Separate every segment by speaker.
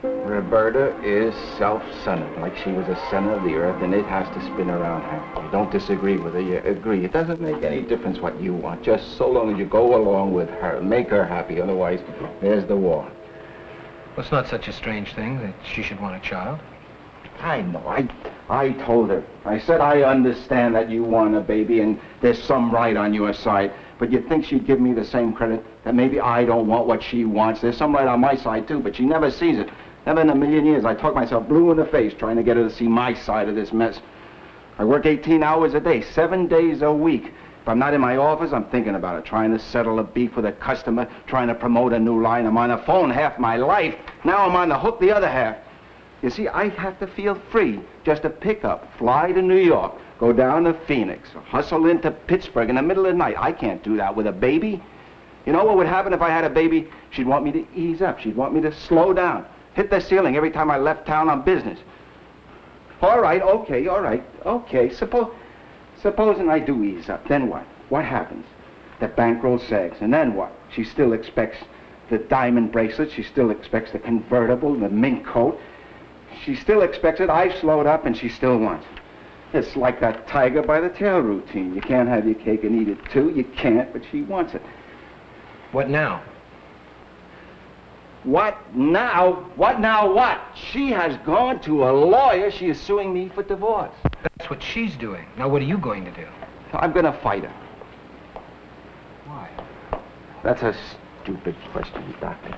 Speaker 1: Roberta is self-centered, like she was a center of the earth, and it has to spin around her. You don't disagree with her, you agree. It doesn't make any difference what you want, just so long as you go along with her, make her happy, otherwise, there's the war.
Speaker 2: Well, it's not such a strange thing that she should want a child.
Speaker 1: I know, I told her. I said, I understand that you want a baby, and there's some right on your side, but you'd think she'd give me the same credit, that maybe I don't want what she wants. There's some right on my side, too, but she never sees it. Never in a million years. I talk myself blue in the face trying to get her to see my side of this mess. I work 18 hours a day, 7 days a week. If I'm not in my office, I'm thinking about it, trying to settle a beef with a customer, trying to promote a new line. I'm on the phone half my life. Now I'm on the hook the other half. You see, I have to feel free just to pick up, fly to New York, go down to Phoenix, hustle into Pittsburgh in the middle of the night. I can't do that with a baby. You know what would happen if I had a baby? She'd want me to ease up. She'd want me to slow down. Hit the ceiling every time I left town on business. All right, okay. Supposing I do ease up, then what? What happens? The bankroll sags, and then what? She still expects the diamond bracelet, she still expects the convertible, the mink coat. She still expects it, I've slowed up, and she still wants it. It's like that tiger by the tail routine. You can't have your cake and eat it too. You can't, but she wants it.
Speaker 2: What now?
Speaker 1: What now? What now what? She has gone to a lawyer. She is suing me for divorce.
Speaker 2: That's what she's doing. Now what are you going to do?
Speaker 1: I'm going to fight her.
Speaker 2: Why?
Speaker 1: That's a stupid question, Doctor.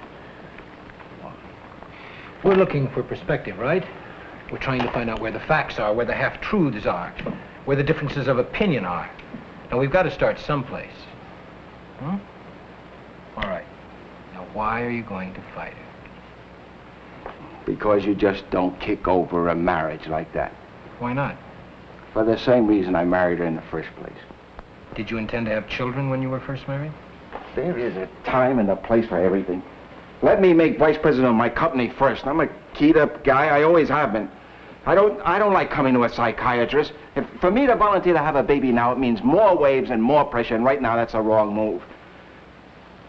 Speaker 2: We're looking for perspective, right? We're trying to find out where the facts are, where the half-truths are, where the differences of opinion are. Now we've got to start someplace. Hmm? All right. Now, why are you going to fight her?
Speaker 1: Because you just don't kick over a marriage like that.
Speaker 2: Why not?
Speaker 1: For the same reason I married her in the first place.
Speaker 2: Did you intend to have children when you were first married?
Speaker 1: There is a time and a place for everything. Let me make vice president of my company first. I'm a keyed-up guy. I always have been. I don't like coming to a psychiatrist. For me to volunteer to have a baby now, it means more waves and more pressure, and right now that's a wrong move.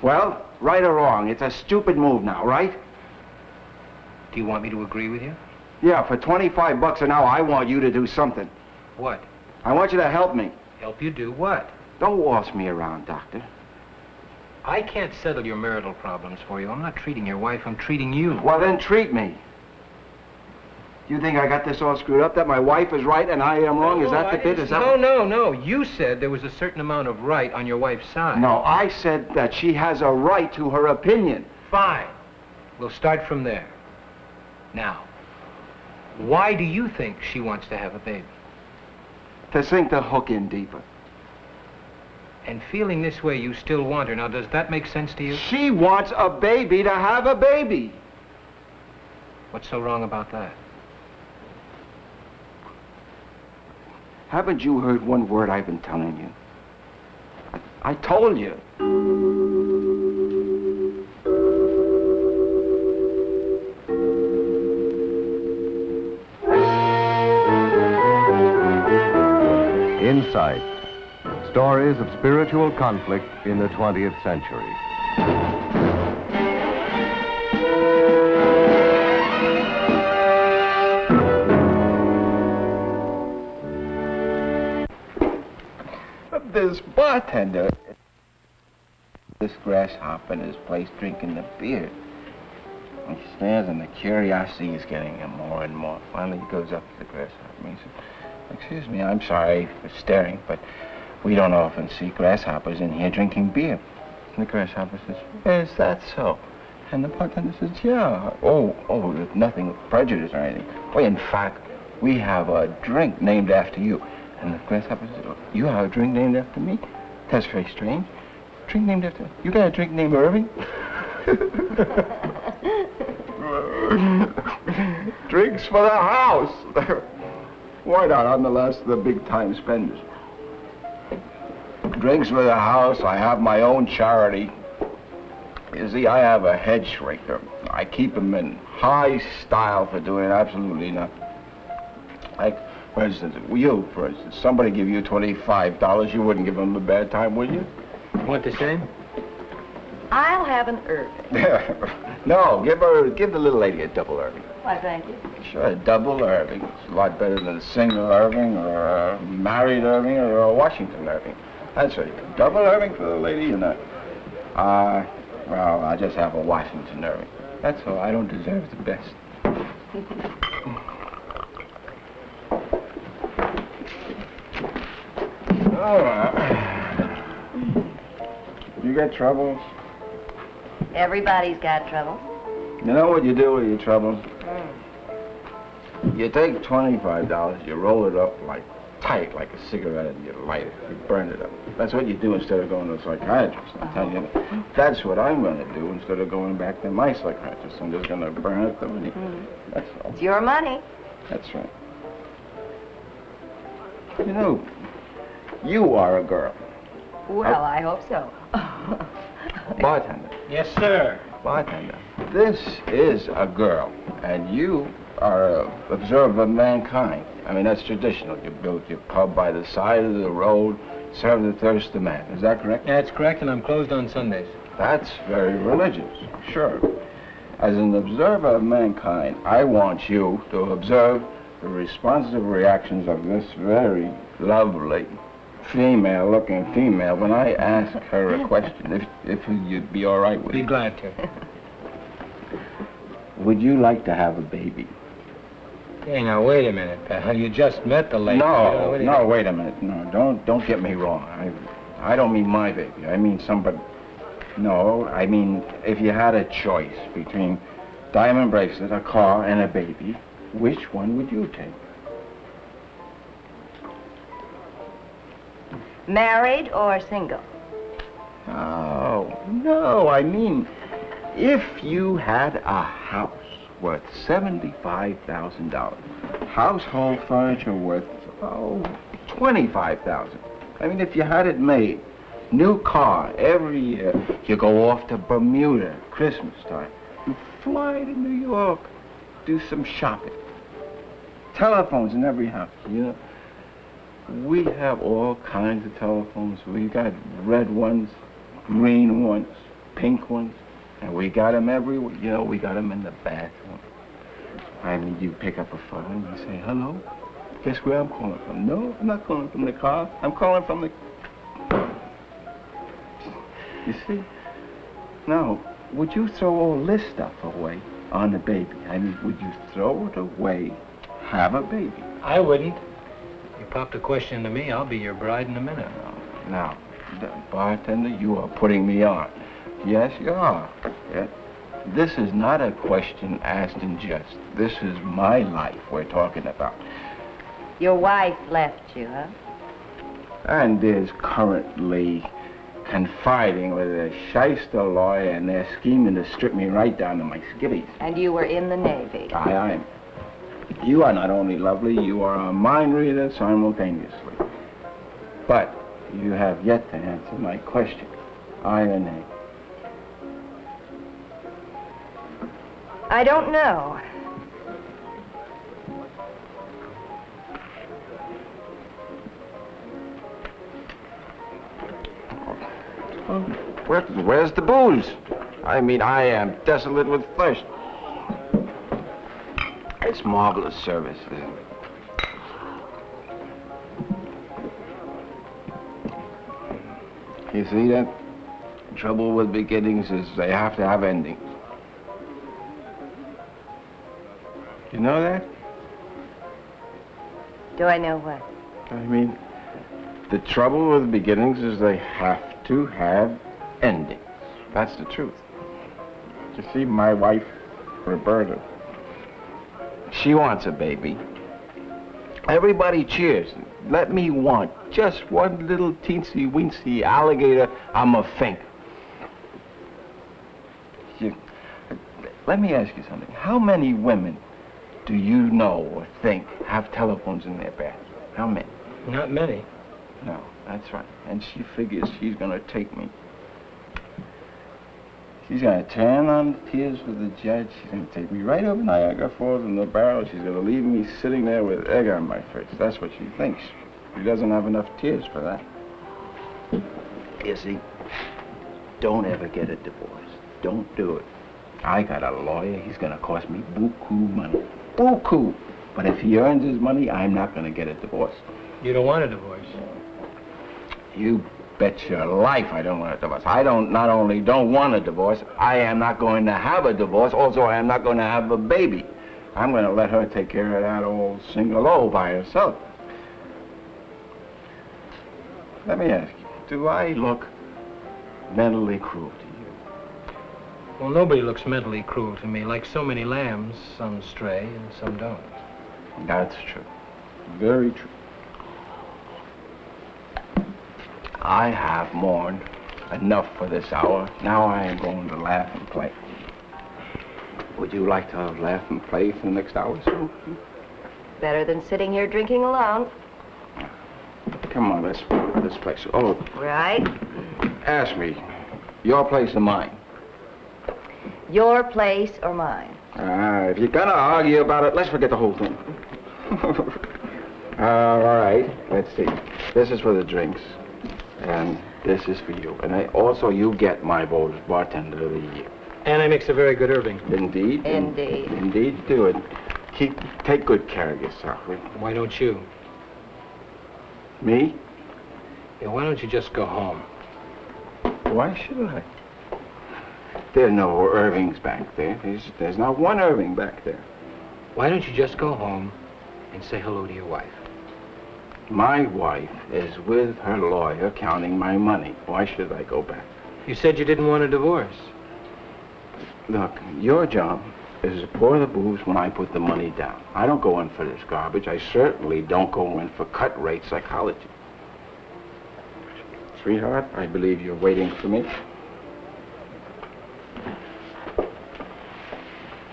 Speaker 1: Well, right or wrong, it's a stupid move now, right?
Speaker 2: Do you want me to agree with you?
Speaker 1: Yeah, for $25 an hour, I want you to do something.
Speaker 2: What?
Speaker 1: I want you to help me.
Speaker 2: Help you do what?
Speaker 1: Don't waltz me around, Doctor.
Speaker 2: I can't settle your marital problems for you. I'm not treating your wife, I'm treating you.
Speaker 1: Well, then treat me. You think I got this all screwed up, that my wife is right and I am wrong? Is that the bit? Is that
Speaker 2: No. You said there was a certain amount of right on your wife's side.
Speaker 1: No, I said that she has a right to her opinion.
Speaker 2: Fine. We'll start from there. Now, why do you think she wants to have a baby?
Speaker 1: To sink the hook in deeper.
Speaker 2: And feeling this way, you still want her. Now, does that make sense to you?
Speaker 1: She wants a baby to have a baby.
Speaker 2: What's so wrong about that?
Speaker 1: Haven't you heard one word I've been telling you? I told you.
Speaker 3: Insight. Stories of spiritual conflict in the 20th century.
Speaker 1: This bartender, this grasshopper in his place drinking the beer. He stares and the curiosity is getting him more and more. Finally he goes up to the grasshopper and he says, "Excuse me, I'm sorry for staring, but we don't often see grasshoppers in here drinking beer." And the grasshopper says, "Is that so?" And the bartender says, "Yeah. Oh, nothing with prejudice or anything. Oh, in fact, we have a drink named after you." And the grasshopper says, "Oh, you have a drink named after me? That's very strange. Drink named after... You got a drink named Irving?" Drinks for the house. Why not? I'm the last of the big-time spenders. Drinks for the house. I have my own charity. You see, I have a head shrinker. I keep him in high style for doing absolutely nothing. Like, for instance, somebody give you $25, you wouldn't give them a bad time, would you?
Speaker 2: Want the same?
Speaker 4: I'll have an Irving.
Speaker 1: No, give the little lady a double Irving.
Speaker 4: Why, thank you.
Speaker 1: Sure, a double Irving. It's a lot better than a single Irving or a married Irving or a Washington Irving. That's right. Double Irving for the lady, you know. Well, I just have a Washington Irving. That's all. I don't deserve the best. All right. You got troubles?
Speaker 4: Everybody's got trouble.
Speaker 1: You know what you do with your troubles? You take $25, you roll it up tight like a cigarette, and you light it. You burn it up. That's what you do instead of going to a psychiatrist. I'm telling you, that's what I'm going to do instead of going back to my psychiatrist. I'm just going to burn it the money. That's all.
Speaker 4: It's your money.
Speaker 1: That's right. You know, you are a girl.
Speaker 4: Well, I hope so.
Speaker 1: Bartender.
Speaker 2: Yes, sir.
Speaker 1: Bartender. This is a girl, and you are an observer of mankind. I mean, that's traditional. You built your pub by the side of the road, serve the thirsty man. Is that correct?
Speaker 2: That's correct, and I'm closed on Sundays.
Speaker 1: That's very religious. Sure. As an observer of mankind, I want you to observe the responsive reactions of this very lovely female-looking female when I ask her a question, if you'd be all right with it.
Speaker 2: Be glad to.
Speaker 1: Would you like to have a baby?
Speaker 2: Hey, now, wait a minute, pal. You just met the lady.
Speaker 1: No, wait a minute. No, don't get me wrong. I don't mean my baby. I mean somebody. No, I mean if you had a choice between diamond bracelet, a car, and a baby, which one would you take?
Speaker 4: Married or single?
Speaker 1: Oh, no, I mean, if you had a house worth $75,000, household furniture worth, $25,000. I mean, if you had it made, new car every year, you go off to Bermuda, Christmas time, you fly to New York, do some shopping, telephones in every house, you know. We have all kinds of telephones. We got red ones, green ones, pink ones, and we got them everywhere. You know, we got them in the bathroom. I mean, you pick up a phone and you say, hello? Guess where I'm calling from? No, I'm not calling from the car. I'm calling from the... You see? Now, would you throw all this stuff away on the baby? I mean, would you throw it away, have a baby?
Speaker 2: I wouldn't. You popped a question to me, I'll be your bride in a minute.
Speaker 1: Now, bartender, you are putting me on. Yes, you are. Yeah. This is not a question asked in jest. This is my life we're talking about.
Speaker 4: Your wife left you, huh?
Speaker 1: And is currently confiding with a shyster lawyer, and they're scheming to strip me right down to my skivvies.
Speaker 4: And you were in the Navy.
Speaker 1: I am. You are not only lovely, you are a mind reader simultaneously. But you have yet to answer my question. Aye or nay?
Speaker 4: I don't know.
Speaker 1: Where's the booze? I mean, I am desolate with thirst. It's marvelous service, isn't it? You see that? Trouble with beginnings is they have to have endings. You know that?
Speaker 4: Do I know what?
Speaker 1: I mean, the trouble with beginnings is they have to have endings. That's the truth. You see, my wife, Roberta, she wants a baby. Everybody cheers. Let me want just one little teensy-weensy alligator, I'm a fink. Let me ask you something. How many women do you know or think have telephones in their bathroom? How many?
Speaker 2: Not many.
Speaker 1: No, that's right. And she figures she's going to take me. She's going to turn on the tears for the judge. She's going to take me right over Niagara Falls in the barrel. She's going to leave me sitting there with egg on my face. That's what she thinks. She doesn't have enough tears for that. You see, don't ever get a divorce. Don't do it. I got a lawyer. He's going to cost me buku money. Buku. But if he earns his money, I'm not going to get a divorce.
Speaker 2: You don't want a divorce?
Speaker 1: You bet your life I don't want a divorce. I not only don't want a divorce, I am not going to have a divorce. Also, I am not going to have a baby. I'm going to let her take care of that old single by herself. Let me ask you, do I look mentally cruel to you?
Speaker 2: Well, nobody looks mentally cruel to me. Like so many lambs, some stray and some don't.
Speaker 1: That's true. Very true. I have mourned enough for this hour. Now I am going to laugh and play. Would you like to laugh and play for the next hour or so?
Speaker 4: Better than sitting here drinking alone.
Speaker 1: Come on, let's play. Oh,
Speaker 4: Right?
Speaker 1: ask me. Your place or mine?
Speaker 4: Your place or mine?
Speaker 1: If you're gonna argue about it, let's forget the whole thing. All right, let's see. This is for the drinks, and this is for you. And also, you get my vote as bartender of the year.
Speaker 2: And I mix a very good Irving.
Speaker 1: Indeed.
Speaker 4: Indeed.
Speaker 1: Indeed, do it. Take good care of yourself.
Speaker 2: Why don't you?
Speaker 1: Me?
Speaker 2: Yeah, why don't you just go home?
Speaker 1: Why should I? There are no Irvings back there. There's not one Irving back there.
Speaker 2: Why don't you just go home and say hello to your wife?
Speaker 1: My wife is with her lawyer counting my money. Why should I go back?
Speaker 2: You said you didn't want a divorce.
Speaker 1: Look, your job is to pour the booze when I put the money down. I don't go in for this garbage. I certainly don't go in for cut-rate psychology. Sweetheart, I believe you're waiting for me.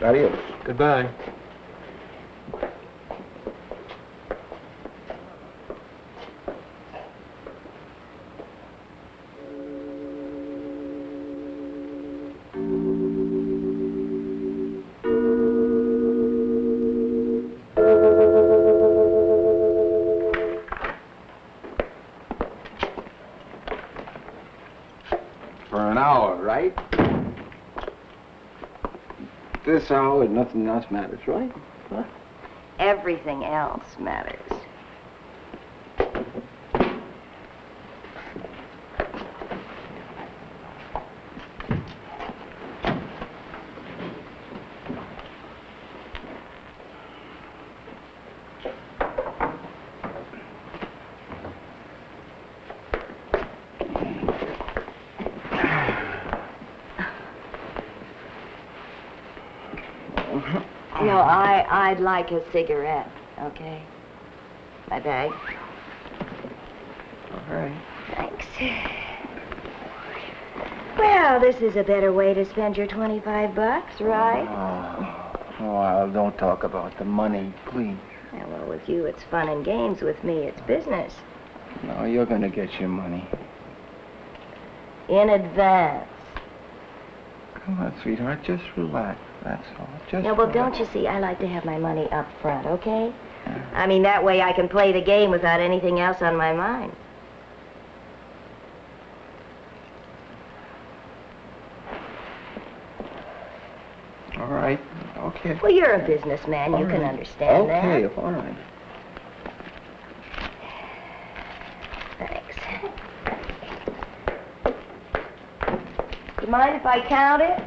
Speaker 1: Adios.
Speaker 2: Goodbye.
Speaker 1: This hour and nothing else matters, right? Huh?
Speaker 4: Everything else matters. No, I'd like a cigarette, okay? My bag.
Speaker 1: All right.
Speaker 4: Thanks. Well, this is a better way to spend your $25, right?
Speaker 1: Oh, don't talk about the money, please.
Speaker 4: Yeah, well, with you, it's fun and games. With me, it's business.
Speaker 1: No, you're gonna get your money.
Speaker 4: In advance.
Speaker 1: Come on, sweetheart, just relax. That's all. Just
Speaker 4: No, well,
Speaker 1: relax.
Speaker 4: don't you see, I like to have my money up front, okay? I mean, that way I can play the game without anything else on my mind.
Speaker 1: All right. Okay.
Speaker 4: Well, you're a businessman. You can understand that.
Speaker 1: Okay, all right.
Speaker 4: Thanks. You mind if I count it?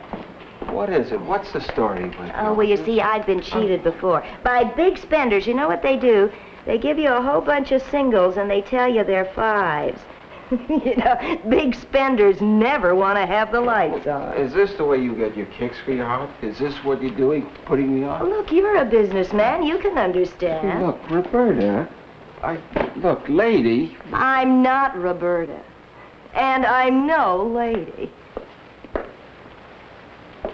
Speaker 1: What is it? What's the story with
Speaker 4: Oh, well, you see, I've been cheated before. By big spenders. You know what they do? They give you a whole bunch of singles, and they tell you they're fives. You know, big spenders never want to have the lights on.
Speaker 1: Is this the way you get your kicks, sweetheart? Is this what you're doing, putting me on?
Speaker 4: Look, you're a businessman. You can understand.
Speaker 1: Look, Roberta, look, lady.
Speaker 4: I'm not Roberta. And I'm no lady.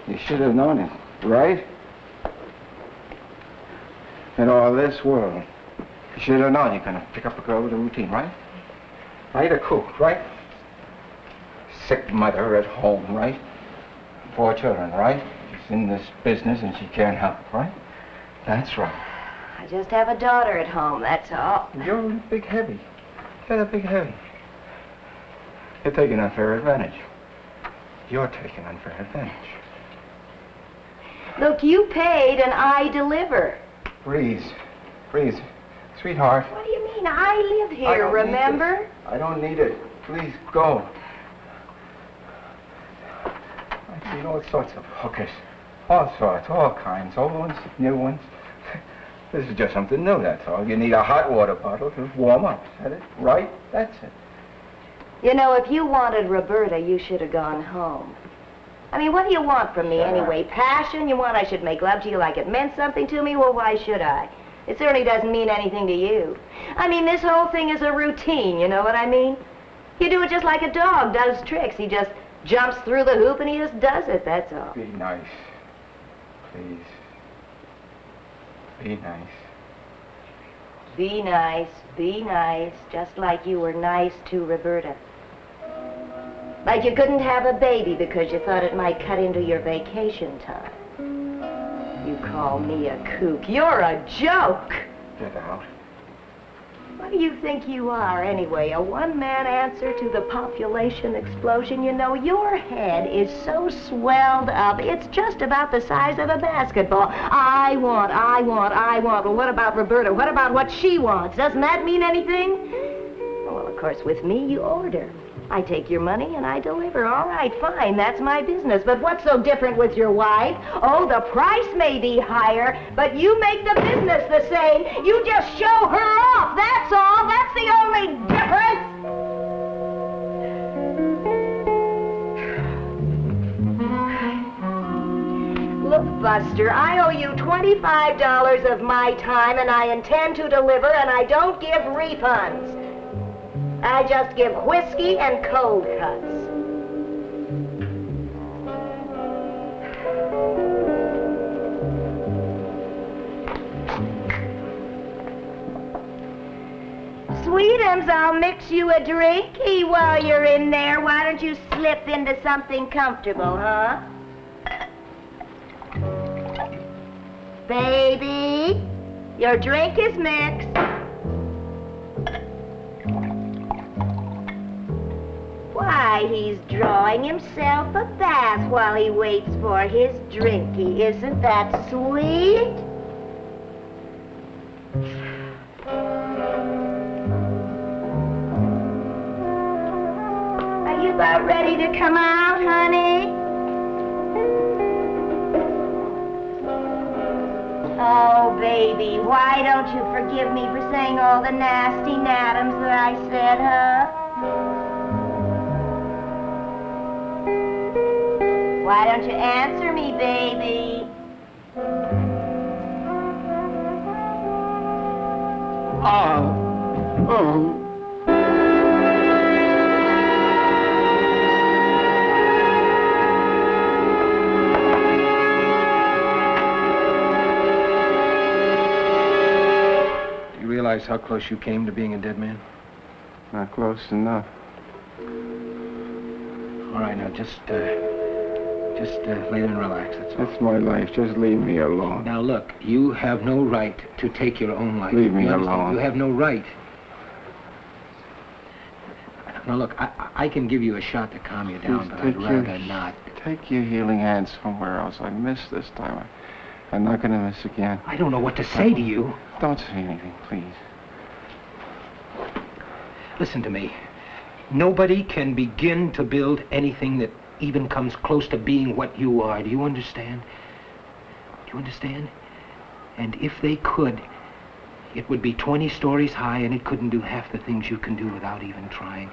Speaker 1: You should have known it, right? In all this world, you should have known you're gonna pick up a girl with a routine, right? Right, a cook, right? Sick mother at home, right? 4 children, right? She's in this business and she can't help it, right? That's right.
Speaker 4: I just have a daughter at home, that's all.
Speaker 1: You're a big heavy. You're a big heavy. You're taking unfair advantage. You're taking unfair advantage.
Speaker 4: Look, you paid and I deliver.
Speaker 1: Breeze. Breeze. Sweetheart.
Speaker 4: What do you mean? I live here, remember?
Speaker 1: I don't need it. Please, go. I've seen all sorts of hookers. All sorts, all kinds. Old ones, new ones. This is just something new, that's all. You need a hot water bottle to warm up. Is that it? Right? That's it.
Speaker 4: You know, if you wanted Roberta, you should have gone home. I mean, what do you want from me anyway? Passion? You want I should make love to you like it meant something to me? Well, why should I? It certainly doesn't mean anything to you. I mean, this whole thing is a routine, you know what I mean? You do it just like a dog does tricks. He just jumps through the hoop and he just does it, that's all.
Speaker 1: Be nice. Please. Be nice.
Speaker 4: Be nice, be nice, just like you were nice to Roberta. Like you couldn't have a baby because you thought it might cut into your vacation time. You call me a kook. You're a joke.
Speaker 1: Get out.
Speaker 4: What do you think you are, anyway? A one-man answer to the population explosion? You know, your head is so swelled up, it's just about the size of a basketball. I want. Well, what about Roberta? What about what she wants? Doesn't that mean anything? Well, of course, with me, you order. I take your money and I deliver. All right, fine, that's my business. But what's so different with your wife? Oh, the price may be higher, but you make the business the same. You just show her off, that's all. That's the only difference. Look, Buster, I owe you $25 of my time, and I intend to deliver, and I don't give refunds. I just give whiskey and cold cuts. Sweetums, I'll mix you a drinky while you're in there. Why don't you slip into something comfortable, huh? Baby, your drink is mixed. Why, he's drawing himself a bath while he waits for his drinky. Isn't that sweet? Are you about ready to come out, honey? Oh, baby, why don't you forgive me for saying all the nasty natums that I said, huh? Why don't you answer me, baby?
Speaker 2: Do you realize how close you came to being a dead man?
Speaker 1: Not close enough.
Speaker 2: All right, now just lay there and relax, that's all.
Speaker 1: It's my life. Just leave me alone.
Speaker 2: Now, look, you have no right to take your own life.
Speaker 1: Leave me
Speaker 2: You understand?
Speaker 1: alone.
Speaker 2: You have no right. Now, look, I can give you a shot to calm you down, but I'd rather not.
Speaker 1: Take your healing hand somewhere else. I missed this time. I'm not going to miss again.
Speaker 2: I don't know what to say to you.
Speaker 1: Don't say anything, please.
Speaker 2: Listen to me. Nobody can begin to build anything that even comes close to being what you are. Do you understand? Do you understand? And if they could, it would be 20 stories high and it couldn't do half the things you can do without even trying.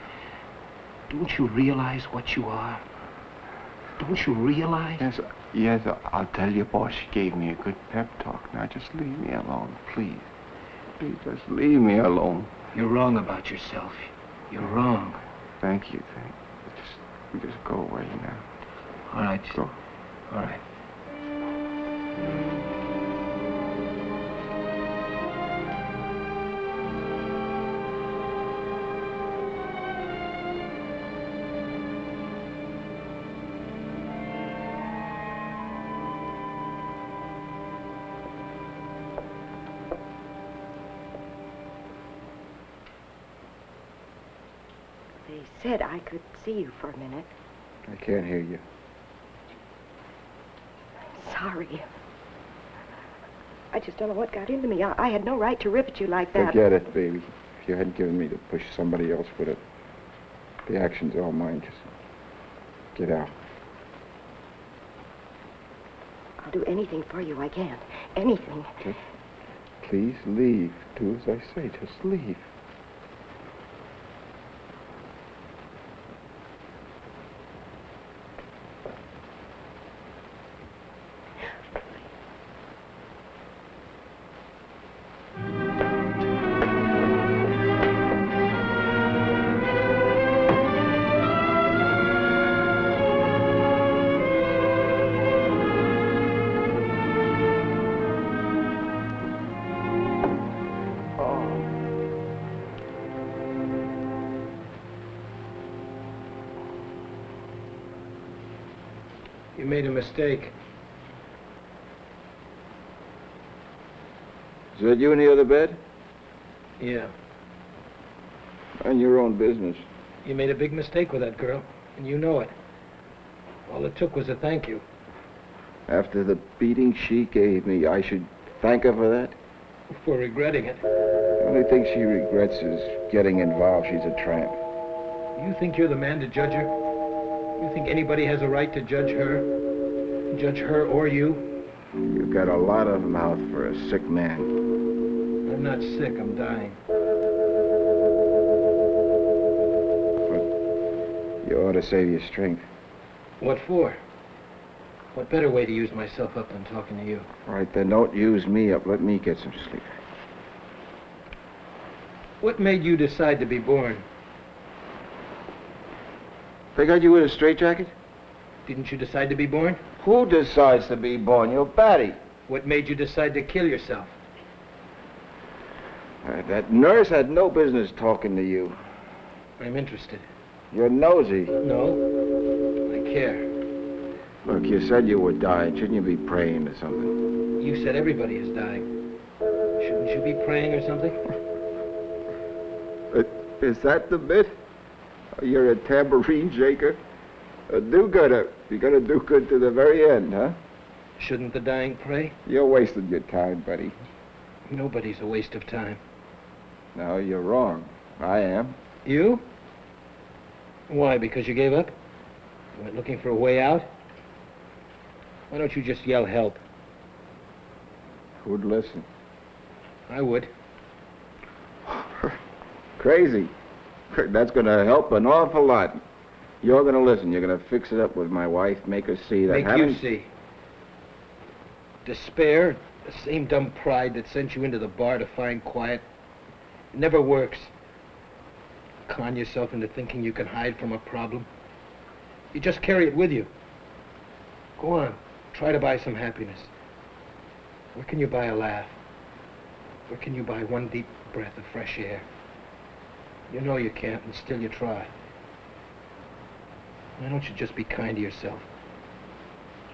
Speaker 2: Don't you realize what you are? Don't you realize?
Speaker 1: Yes, I'll tell you, boss, she gave me a good pep talk. Now just leave me alone, please. Please, just leave me alone.
Speaker 2: You're wrong about yourself. You're wrong.
Speaker 1: Thank you. Just go away now.
Speaker 2: All right.
Speaker 1: Go.
Speaker 2: All right.
Speaker 4: They said I could see you for a minute.
Speaker 1: I can't hear you.
Speaker 4: Sorry. I just don't know what got into me. I had no right to rip at you like that.
Speaker 1: Forget it, baby. If you hadn't given me to push somebody else with it, the action's all mine. Just get out.
Speaker 4: I'll do anything for you I can. Anything.
Speaker 1: Just please leave. Do as I say. Just leave.
Speaker 2: You made a mistake.
Speaker 1: Is that you in the other bed?
Speaker 2: Yeah.
Speaker 1: Mind your own business.
Speaker 2: You made a big mistake with that girl, and you know it. All it took was a thank you.
Speaker 1: After the beating she gave me, I should thank her for that?
Speaker 2: For regretting it.
Speaker 1: The only thing she regrets is getting involved. She's a tramp.
Speaker 2: You think you're the man to judge her? You think anybody has a right to judge her? Judge her or you?
Speaker 1: You've got a lot of mouth for a sick man.
Speaker 2: I'm not sick, I'm dying.
Speaker 1: But you ought to save your strength.
Speaker 2: What for? What better way to use myself up than talking to you?
Speaker 1: All right, then don't use me up. Let me get some sleep.
Speaker 2: What made you decide to be born?
Speaker 1: They got you in a straitjacket?
Speaker 2: Didn't you decide to be born?
Speaker 1: Who decides to be born? You're batty.
Speaker 2: What made you decide to kill yourself?
Speaker 1: That nurse had no business talking to you.
Speaker 2: I'm interested.
Speaker 1: You're nosy.
Speaker 2: No, I care.
Speaker 1: Look, you said you were dying. Shouldn't you be praying or something?
Speaker 2: You said everybody is dying. Shouldn't you be praying or something?
Speaker 1: Is that the bit? You're a tambourine shaker? A do-gooder. You're gonna do good to the very end, huh?
Speaker 2: Shouldn't the dying pray?
Speaker 1: You're wasting your time, buddy.
Speaker 2: Nobody's a waste of time.
Speaker 1: No, you're wrong. I am.
Speaker 2: You? Why, because you gave up? You went looking for a way out? Why don't you just yell help?
Speaker 1: Who'd listen?
Speaker 2: I would.
Speaker 1: Crazy. That's gonna help an awful lot. You're gonna listen. You're gonna fix it up with my wife, make her see that
Speaker 2: Make you see. Despair, the same dumb pride that sent you into the bar to find quiet, it never works. Con yourself into thinking you can hide from a problem. You just carry it with you. Go on, try to buy some happiness. Where can you buy a laugh? Where can you buy one deep breath of fresh air? You know you can't, and still you try. Why don't you just be kind to yourself?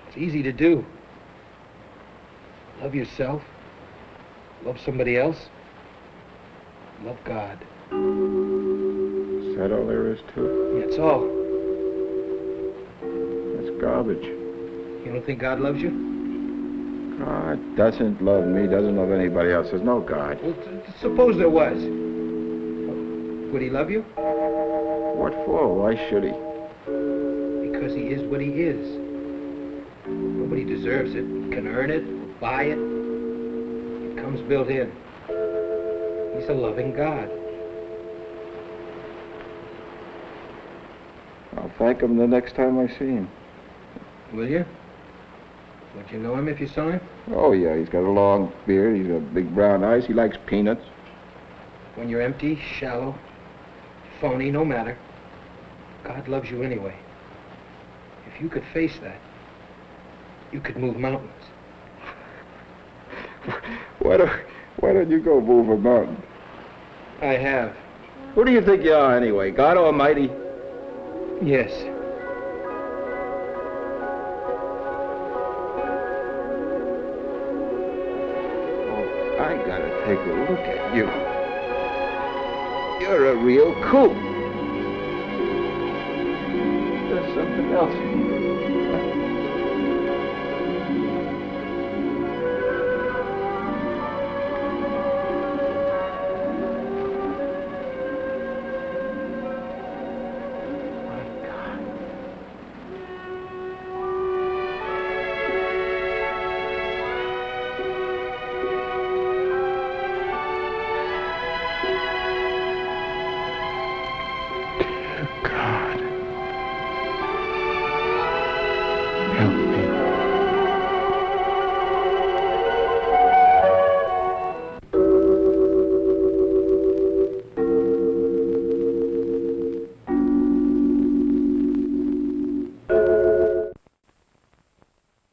Speaker 2: It's easy to do. Love yourself. Love somebody else. Love God.
Speaker 1: Is that all there is to it?
Speaker 2: That's all.
Speaker 1: That's garbage.
Speaker 2: You don't think God loves you?
Speaker 1: God doesn't love me, doesn't love anybody else. There's no God.
Speaker 2: Well, suppose there was. Would he love you?
Speaker 1: What for? Why should he?
Speaker 2: Because he is what he is. Nobody deserves it, can earn it, buy it. It comes built in. He's a loving God.
Speaker 1: I'll thank him the next time I see him.
Speaker 2: Will you? Would you know him if you saw him?
Speaker 1: Oh, yeah, he's got a long beard, he's got big brown eyes, he likes peanuts.
Speaker 2: When you're empty, shallow, phony, no matter, God loves you anyway. If you could face that, you could move mountains.
Speaker 1: Why don't you go move a mountain?
Speaker 2: I have.
Speaker 1: Who do you think you are, anyway? God Almighty?
Speaker 2: Yes.
Speaker 1: Oh, I gotta take a look at you. You're a real kook. There's something Anything else?